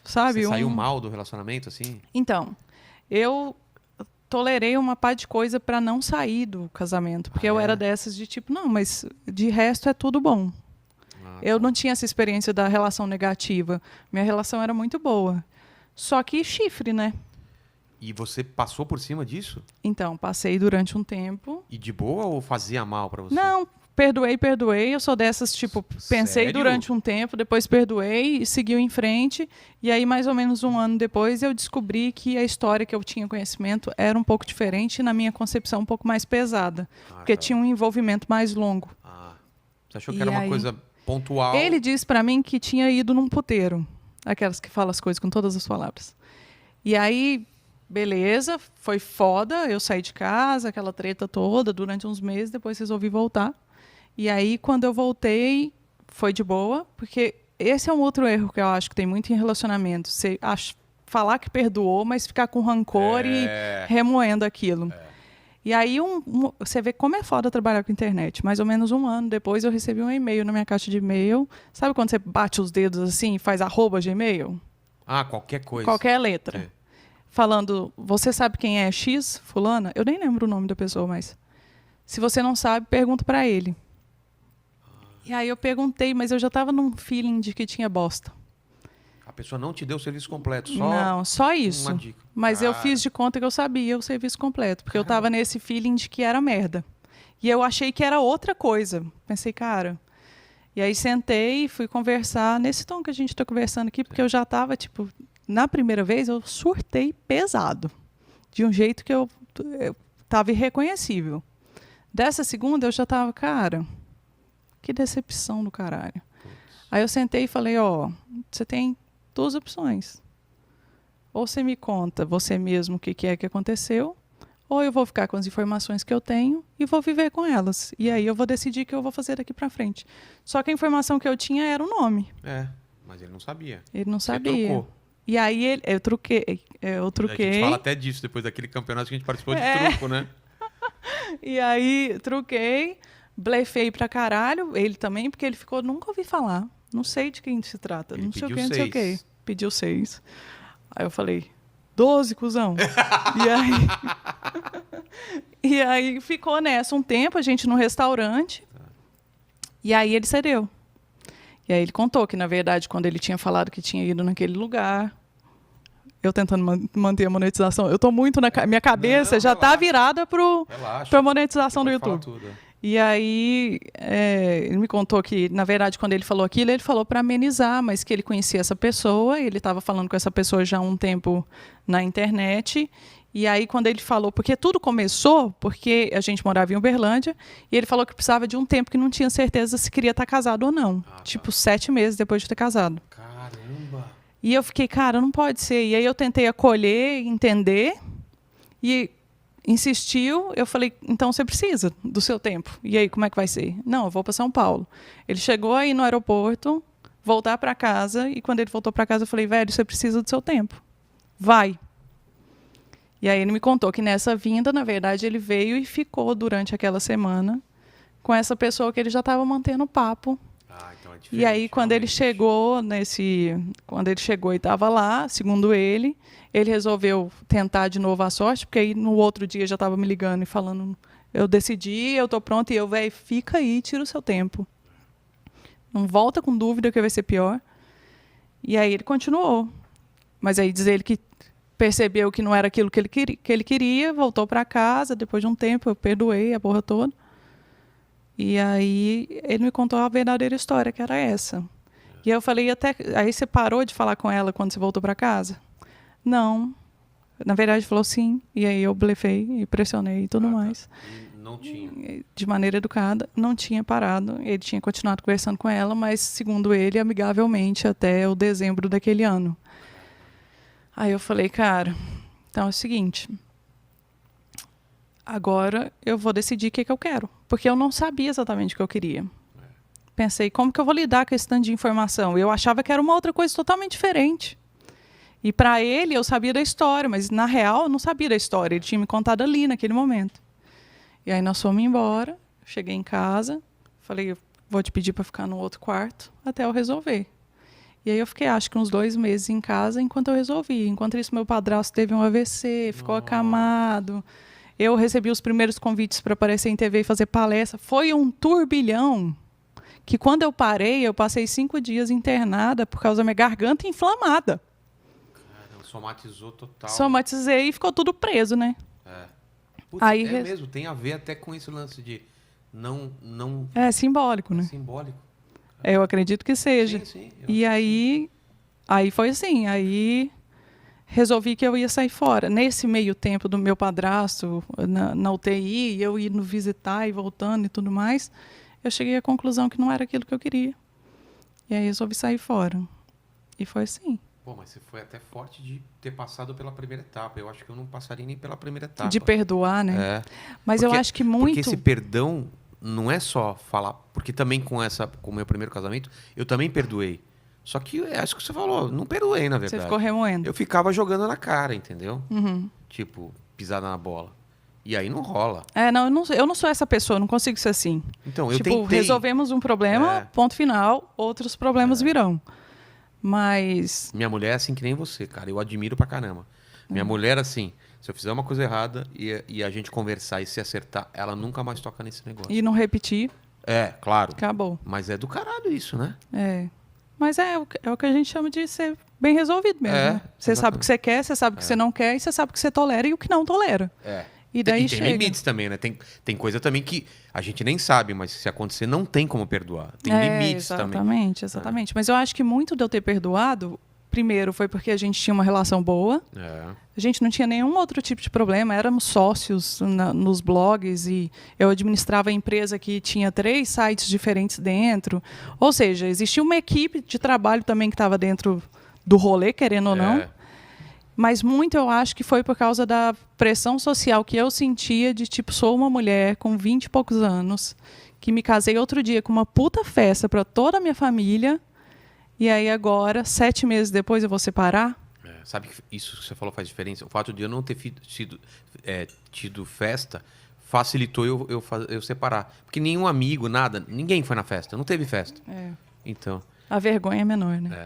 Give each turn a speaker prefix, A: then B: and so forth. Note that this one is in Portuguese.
A: sabe?
B: Você saiu mal do relacionamento, assim?
A: Então, eu tolerei uma pá de coisa para não sair do casamento. Porque eu era dessas de tipo, não, mas de resto é tudo bom. Eu não tinha essa experiência da relação negativa. Minha relação era muito boa. Só que chifre, né?
B: E você passou por cima disso?
A: Então, passei durante um tempo.
B: E de boa ou fazia mal pra você?
A: Não, perdoei. Eu sou dessas, tipo, pensei
B: Sério?
A: durante um tempo, depois perdoei e seguiu em frente. E aí, mais ou menos um ano depois, eu descobri que a história que eu tinha conhecimento era um pouco diferente e, na minha concepção, um pouco mais pesada. Porque tinha um envolvimento mais longo.
B: Você achou que era uma coisa pontual?
A: Ele disse pra mim que tinha ido num puteiro. Aquelas que falam as coisas com todas as palavras. E aí, beleza, foi foda. Eu saí de casa, aquela treta toda, durante uns meses. Depois resolvi voltar. E aí, quando eu voltei, foi de boa. Porque esse é um outro erro que eu acho que tem muito em relacionamento. Você falar que perdoou, mas ficar com rancor e remoendo aquilo. E aí, você vê como é foda trabalhar com internet. Mais ou menos um ano depois, eu recebi um e-mail na minha caixa de e-mail. Sabe quando você bate os dedos assim e faz @gmail?
B: Qualquer coisa.
A: Qualquer letra. Falando, você sabe quem é X, fulana? Eu nem lembro o nome da pessoa, mas... Se você não sabe, pergunta pra ele. E aí eu perguntei, mas eu já tava num feeling de que tinha bosta.
B: A pessoa não te deu o serviço completo,
A: Não, só isso.
B: uma dica.
A: Mas eu fiz de conta que eu sabia o serviço completo, porque eu tava nesse feeling de que era merda. E eu achei que era outra coisa. Pensei, cara... E aí sentei e fui conversar nesse tom que a gente está conversando aqui, porque eu já estava, tipo... Na primeira vez, eu surtei pesado. De um jeito que eu estava irreconhecível. Dessa segunda, eu já estava, cara... Que decepção do caralho. Aí eu sentei e falei, você tem 2 opções. Ou você me conta você mesmo o que é que aconteceu, ou eu vou ficar com as informações que eu tenho e vou viver com elas. E aí eu vou decidir o que eu vou fazer daqui pra frente. Só que a informação que eu tinha era o nome.
B: Mas ele não sabia.
A: Ele não sabia.
B: Você trocou.
A: E aí eu truquei.
B: A gente fala até disso depois daquele campeonato que a gente participou de truco, né?
A: E aí truquei, blefei pra caralho. Ele também, porque ele ficou, nunca ouvi falar. Não sei de quem se trata.
B: Ele
A: não sei o
B: pediu
A: que, não sei o
B: 6.
A: que. Pediu 6. Aí eu falei, 12, cuzão. E aí ficou nessa um tempo, a gente no restaurante. E aí ele cedeu. E aí ele contou que, na verdade, quando ele tinha falado que tinha ido naquele lugar, eu tentando manter a monetização, eu tô muito na minha cabeça já tá virada pra monetização do YouTube. E aí ele me contou que, na verdade, quando ele falou aquilo, ele falou para amenizar, mas que ele conhecia essa pessoa, ele estava falando com essa pessoa já há um tempo na internet. E aí, quando ele falou, porque tudo começou, porque a gente morava em Uberlândia, e ele falou que precisava de um tempo que não tinha certeza se queria estar casado ou não. Tipo, 7 meses depois de ter casado.
B: Caramba!
A: E eu fiquei, cara, não pode ser. E aí eu tentei acolher, entender, e insistiu. Eu falei, então você precisa do seu tempo. E aí, como é que vai ser? Não, eu vou para São Paulo. Ele chegou aí no aeroporto, voltar para casa, e quando ele voltou para casa, eu falei, velho, você precisa do seu tempo. Vai. E aí ele me contou que nessa vinda, na verdade, ele veio e ficou durante aquela semana com essa pessoa que ele já estava mantendo papo.
B: Então é diferente,
A: e aí, quando ele chegou e estava lá, segundo ele resolveu tentar de novo a sorte, porque aí no outro dia já estava me ligando e falando, eu decidi, eu estou pronto, e eu, velho, fica aí, tira o seu tempo. Não volta com dúvida que vai ser pior. E aí ele continuou. Mas aí diz ele que percebeu que não era aquilo que ele queria, voltou para casa, depois de um tempo eu perdoei a porra toda. E aí ele me contou a verdadeira história, que era essa. E eu falei, aí você parou de falar com ela quando você voltou para casa? Não. Na verdade, falou sim. E aí eu blefei e pressionei e tudo mais.
B: Não tinha.
A: De maneira educada, não tinha parado. Ele tinha continuado conversando com ela, mas, segundo ele, amigavelmente até o dezembro daquele ano. Aí eu falei, cara, então é o seguinte, agora eu vou decidir o que eu quero. Porque eu não sabia exatamente o que eu queria. Pensei, como que eu vou lidar com esse tanto de informação? Eu achava que era uma outra coisa totalmente diferente. E para ele, eu sabia da história, mas na real eu não sabia da história. Ele tinha me contado ali, naquele momento. E aí nós fomos embora, cheguei em casa, falei, eu vou te pedir para ficar no outro quarto até eu resolver. E aí eu fiquei, acho que uns 2 meses em casa enquanto eu resolvi. Enquanto isso, meu padrasto teve um AVC, ficou acamado. Eu recebi os primeiros convites para aparecer em TV e fazer palestra. Foi um turbilhão que quando eu parei, eu passei 5 dias internada por causa da minha garganta inflamada.
B: Cara, somatizou total.
A: Somatizei e ficou tudo preso, né?
B: Putz,
A: Aí,
B: mesmo, tem a ver até com esse lance de não...
A: É simbólico, né?
B: Simbólico.
A: Eu acredito que seja.
B: Sim,
A: E aí foi assim, aí resolvi que eu ia sair fora. Nesse meio tempo do meu padrasto na UTI, eu indo visitar e voltando e tudo mais, eu cheguei à conclusão que não era aquilo que eu queria. E aí resolvi sair fora. E foi assim.
B: Pô, mas você foi até forte de ter passado pela primeira etapa. Eu acho que eu não passaria nem pela primeira etapa.
A: De perdoar, né?
B: É.
A: Mas eu acho que muito...
B: Porque esse perdão não é só falar... Porque também com o meu primeiro casamento, eu também perdoei. Só que é isso que você falou. Não perdoei, na verdade.
A: Você ficou remoendo.
B: Eu ficava jogando na cara, entendeu?
A: Uhum.
B: Tipo, pisada na bola. E aí não rola.
A: Não, eu não sou essa pessoa, não consigo ser assim.
B: Então, eu
A: tipo,
B: tentei.
A: resolvemos um problema, ponto final, outros problemas virão. Mas...
B: Minha mulher é assim que nem você, cara. Eu admiro pra caramba. Minha mulher, assim, se eu fizer uma coisa errada e a gente conversar e se acertar, ela nunca mais toca nesse negócio.
A: E não repetir.
B: Claro.
A: Acabou.
B: Mas é do caralho isso, né?
A: Mas é o que a gente chama de ser bem resolvido mesmo. Né? Você sabe o que você quer, você sabe o que você não quer, e você sabe o que você tolera e o que não tolera. E daí
B: tem
A: chega.
B: limites também, né? Tem coisa também que a gente nem sabe, mas se acontecer, não tem como perdoar. Tem limites também.
A: Exatamente. Mas eu acho que muito de eu ter perdoado, primeiro, foi porque a gente tinha uma relação boa. A gente não tinha nenhum outro tipo de problema. Éramos sócios nos blogs e eu administrava a empresa que tinha 3 sites diferentes dentro. Ou seja, existia uma equipe de trabalho também que estava dentro do rolê, querendo ou não. Mas muito eu acho que foi por causa da pressão social que eu sentia de, tipo, sou uma mulher com 20 e poucos anos, que me casei outro dia com uma puta festa para toda a minha família, e aí agora, 7 meses depois, eu vou separar?
B: Sabe que isso que você falou faz diferença? O fato de eu não ter tido festa facilitou eu separar. Porque nenhum amigo, nada, ninguém foi na festa, não teve festa. Então...
A: A vergonha é menor, né?